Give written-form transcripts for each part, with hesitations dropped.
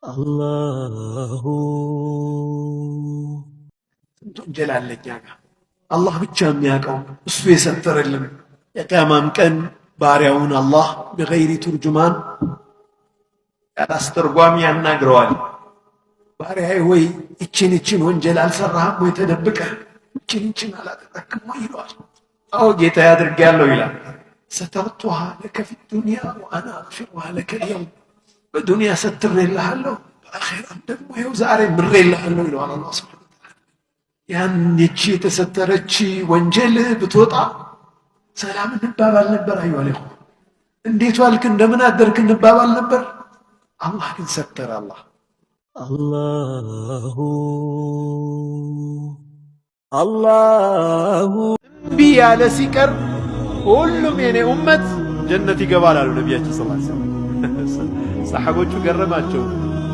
አላሁ ወንጀል አለ እኛ ጋር አላህ ብቻ የሚያውቀው እሱ የሰተረልን። የቂያማም ቀን ባሪያውን አላህ በገይሪ ቱርጁማን ያላስተርጓሚ ያናግረዋል። ባሪያዬ ወይ እችን ወንጀል አልሰራህም ወይ ተደብቀህ እችን አላደረክም ወይ ይለዋል። አዎ ጌታዬ አድርጌያለሁ ይላል። ሰተርቱሃ ለከ ፊ ዱንያ ወአና አግፊሩሃ ለከ ልየውም፣ በዱንያ ሰትሬልሃለሁ በአኼራም ደግሞ ይኸው ዛሬ ምሬልሃለሁ ይለዋል አላህ ሱብሓነሁ ወተዓላ። ያን ይቺ የተሰተረች ወንጀል ብትወጣ ሰላም እንባባል ነበር። አዩሃል ኢኽዋ እንዴት ዋልክ እንደምን አደርክ እንባባል ነበር። አላህ ግን ሰተረ። አላሁ እምቢ ያለ ሲቀር ሁሉም የኔ ኡመት ጀነት ይገባል አሉ ነቢያችን ሰለላሁ ዐለይሂ ወሰለም። ሰሐቦቹ ገረማቸው።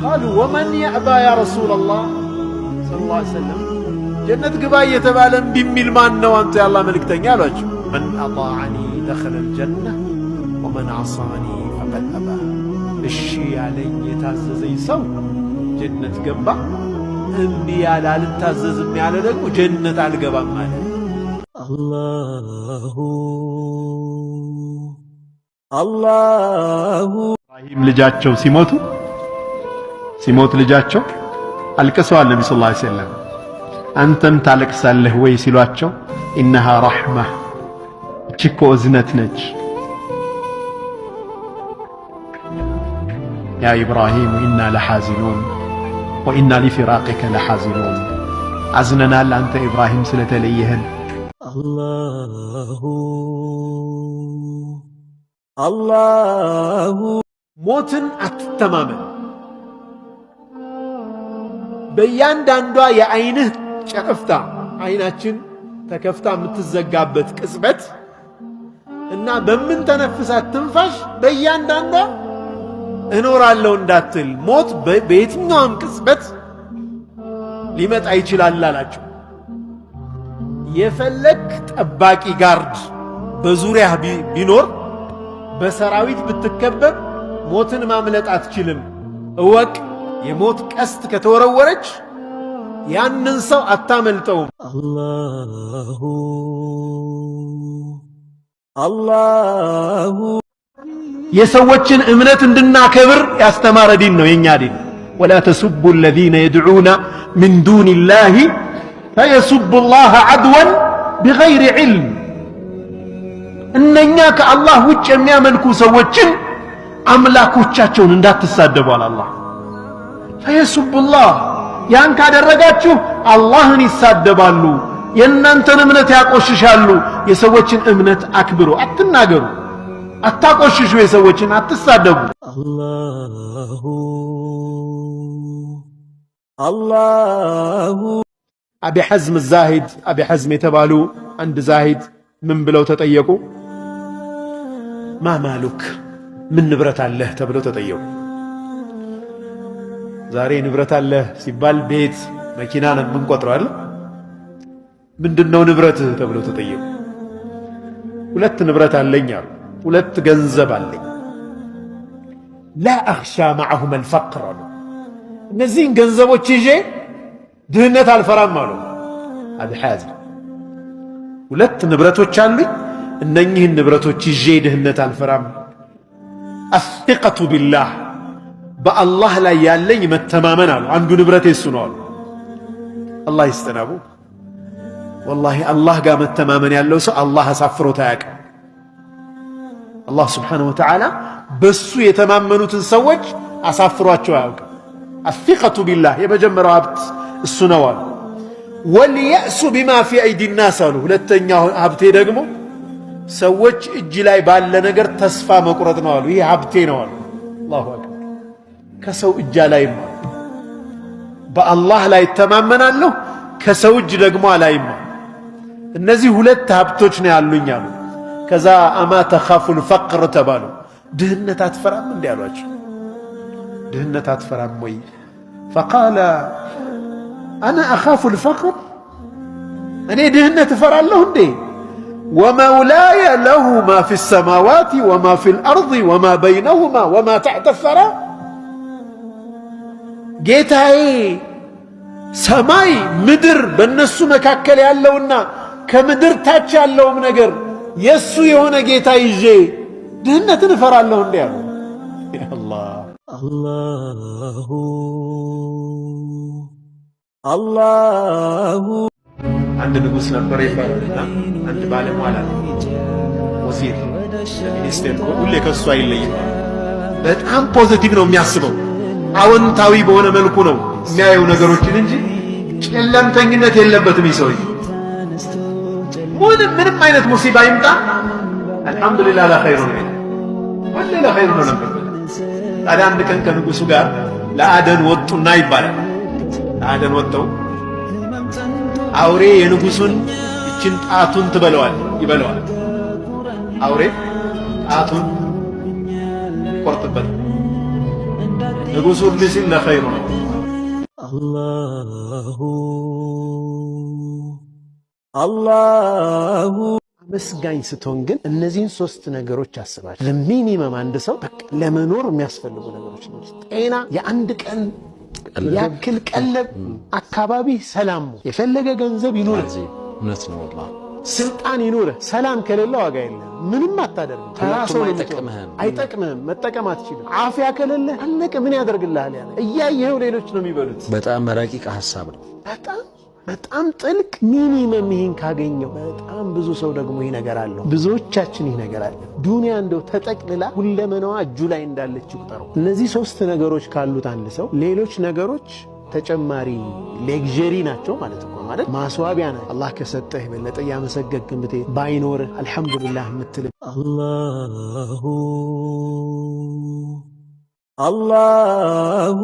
ቃሉ ወመን ያዕባ ያ ረሱለላህ ሰለላሁ ዐለይሂ ወሰለም፣ ጀነት ግባ እየተባለ እምቢ የሚል ማን ነው አንተ የአላህ መልእክተኛ አሏቸው። መን አጣዐኒ ደኸለል ጀነ ወመን ዐሳኒ ፈቀድ አባ፣ እሺ ያለኝ የታዘዘኝ ሰው ጀነት ገባ፣ እምቢ ያለ አልታዘዝም ያለ ደግሞ ጀነት አልገባም ማለት። አላሁ ኢብራሂም ልጃቸው ሲሞት ልጃቸው አልቅሰዋል። ነቢ ሰለላሁ ዐለይሂ ወሰለም አንተም ታለቅሳለህ ወይ ሲሏቸው ኢነሃ ረሕማ፣ እቺ እኮ እዝነት ነች። ያ ኢብራሂም ኢና ለሓዚኑን ወኢና ሊፊራቂከ ለሓዚኑን፣ አዝነናል አንተ ኢብራሂም ስለተለየህን። አላሁ ሞትን አትተማመን። በእያንዳንዷ የዐይንህ ጨረፍታ፣ ዐይናችን ተከፍታ የምትዘጋበት ቅጽበት እና በምንተነፍሳት ትንፋሽ በእያንዳንዷ እኖራለሁ እንዳትል ሞት በየትኛውም ቅጽበት ሊመጣ ይችላል አላቸው። የፈለግ ጠባቂ ጋርድ በዙሪያህ ቢኖር በሰራዊት ብትከበብ ሞትን ማምለጥ አትችልም። እወቅ፣ የሞት ቀስት ከተወረወረች ያንን ሰው አታመልጠውም። አላሁ የሰዎችን እምነት እንድናከብር ያስተማረ ዲን ነው የኛ ዲን። ወላ ተሱቡ አለዚነ የድዑነ ሚን ዱኒላሂ ፈየሱቡ ላህ ዐድወን ቢገይሪ ዒልም። እነኛ ከአላህ ውጭ የሚያመልኩ ሰዎችን አምላኮቻቸውን እንዳትሳደቧል አላህ። ፈየሱቡላህ፣ ያን ካደረጋችሁ አላህን ይሳደባሉ፣ የእናንተን እምነት ያቆሽሻሉ። የሰዎችን እምነት አክብሩ፣ አትናገሩ፣ አታቆሽሹ፣ የሰዎችን አትሳደቡ። አላሁ አቢ ሐዝም ዛሂድ፣ አቢ ሐዝም የተባሉ አንድ ዛሂድ ምን ብለው ተጠየቁ? ማ ማሉክ፣ ምን ንብረት አለህ ተብለው ተጠየቁ። ዛሬ ንብረት አለህ ሲባል ቤት መኪና ነው የምንቆጥረው አይደል? ምንድነው ንብረትህ ተብለው ተጠየቁ። ሁለት ንብረት አለኝ አሉ። ሁለት ገንዘብ አለኝ። ላ አኽሻ መዐሁም አልፈቅር አሉ። እነዚህን ገንዘቦች ይዤ ድህነት አልፈራም አሉ አቢ ሐዝም። ሁለት ንብረቶች አሉኝ፣ እነኚህን ንብረቶች ይዤ ድህነት አልፈራም። አስቲቀቱ ቢላህ፣ በአላህ ላይ ያለኝ መተማመን አሉ። አንዱ ንብረቴ እሱ ነው አሉ። አላህ ይስጠናቡ። ወላሂ አላህ ጋር መተማመን ያለው ሰው አላህ አሳፍሮት አያውቅም። አላህ ስብሓነሁ ወተዓላ በሱ የተማመኑትን ሰዎች አሳፍሯቸው አያውቅም። አስቲቀቱ ቢላህ የመጀመሪያው ሀብት እሱ ነው አሉ። ወልየእሱ ቢማ ፊ አይዲ ናስ አሉ። ሁለተኛው ሀብቴ ደግሞ ሰዎች እጅ ላይ ባለ ነገር ተስፋ መቁረጥ ነው አሉ። ይህ ሀብቴ ነው አሉ። አላሁ አክበር። ከሰው እጅ አላይም አሉ። በአላህ ላይ እተማመናለሁ፣ ከሰው እጅ ደግሞ አላይም አሉ። እነዚህ ሁለት ሀብቶች ነው ያሉኝ አሉ። ከዛ አማ ተኻፉል ፈቅር ተባሉ። ድህነት አትፈራም እንዲ አሏቸው። ድህነት አትፈራም ወይ? ፈቃለ አና አኻፉል ፈቅር፣ እኔ ድህነት እፈራለሁ እንዴ? ወመውላየ ለሁ ማ ፊ ሰማዋት ወማ ፊል አርድ ወማ በይነሁማ ወማ ተሕተ ሰራ፣ ጌታዬ ሰማይ ምድር በእነሱ መካከል ያለውና ከምድር ታች ያለውም ነገር የሱ የሆነ ጌታ ይዤ ድህነትን እፈራለሁ እንዴ አሉ። ያ አላሁ አንድ ንጉሥ ነበር ይባላልና አንድ ባለሟላ ወዚር ሚኒስቴር ሁሌ ከሱ አይለይም። በጣም ፖዚቲቭ ነው የሚያስበው፣ አዎንታዊ በሆነ መልኩ ነው የሚያየው ነገሮችን እንጂ ጨለምተኝነት የለበትም። ይሰውይ ምንም አይነት ሙሲባ ይምጣ አልহামዱሊላህ ለኸይሩ ነው ወለ ለኸይሩ ነው ነበር። ታዲያ አንድ ቀን ከንጉሱ ጋር ለአደን ወጡና ይባላል ለአደን ወጣው አውሬ የንጉሱን እችን ጣቱን ይበለዋል። አውሬ ጣቱን ቆርጥበት። ንጉሱ ልሲል ለኸይሩ ነው። አላሁ መስጋኝ ስትሆን ግን እነዚህን ሶስት ነገሮች አስባቸው። ለሚኒመም አንድ ሰው በቃ ለመኖር የሚያስፈልጉ ነገሮች ነው። ጤና፣ የአንድ ቀን ያክል ቀለብ፣ አካባቢ ሰላም፣ የፈለገ ገንዘብ ይኑር፣ እውነት ነው والله ስልጣን ይኑር፣ ሰላም ከሌለ ዋጋ የለም፣ ምንም አታደርግም። ተራሶ አይጠቅምህም፣ መጠቀም አትችልም። አፍያ ከሌለ አለቀ፣ ምን ያደርግልሃል? ያለ እያየኸው ሌሎች ነው የሚበሉት። በጣም ረቂቅ ሐሳብ ነው። በጣም ጥልቅ ሚኒመም ይሄን ካገኘው በጣም ብዙ ሰው ደግሞ ይሄ ነገር አለው። ብዙዎቻችን ይሄ ነገር አለ። ዱንያ እንደው ተጠቅልላ ሁለመናዋ እጁ ላይ እንዳለች ይቁጠረው። እነዚህ ሶስት ነገሮች ካሉት አንድ ሰው ሌሎች ነገሮች ተጨማሪ ሌግዠሪ ናቸው ማለት ነው። ማለት ማስዋቢያ ነው። አላህ ከሰጠህ በለጠ ያመሰገንክም ብትሄድ ባይኖርህ አልহামዱሊላህ የምትል አላሁ